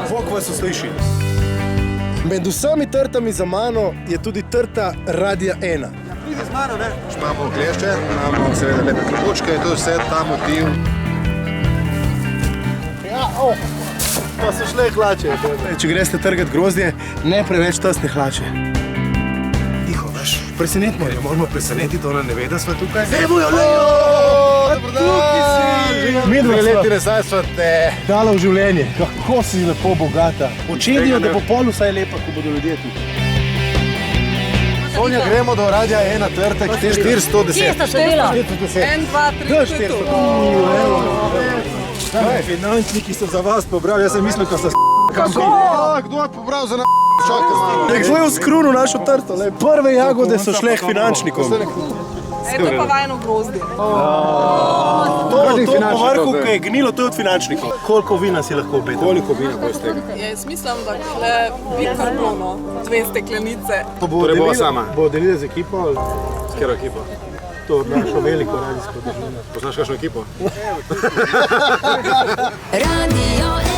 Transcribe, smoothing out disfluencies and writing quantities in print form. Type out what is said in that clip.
Bog vas usliši. Med vsemi trtami za mano je tudi trta Radia 1. Pridi z mano, ne? Imamo klešče, imamo seveda lepe klobučke, to je vse ta motiv. Ja, pa so šle hlače. Če greste trgati grozdje, ne preveč tasne hlače. Tiho, veš, presenetimo jo, moramo presenetiti, ona ne ve, da smo tukaj. Zdaj bojo lejo! Tukaj si! Midva leti nazaj sva te dala v življenje. Kako si lepo bogata. Očedijo, da bo pol vsaj lepa, ko bodo ljudje tukaj. Sonja, gremo do Radia 1 trtek, 410. Kje sta števila? 1, 2, 3, to je to. Finančniki so za vas pobrali, jaz sem mislil, da ste Kako? Kdo je pobral za čakaj malo? Kdo je uskrunil našo trto? Prve jagode so šle k finančnikom. To je pa vajno grozdje. To po vrhu, ki je gnilo, to je od finančnikov. Koliko vina si lahko obete? Koliko vina bo iz tega? Jaz mislim, da bi kar bilo, no, 2 steklenice. Torej bova sama. Bo delila z ekipo ali? S katero ekipo? To našo veliko radijsko družino. Poznaš kakšno ekipo? Radio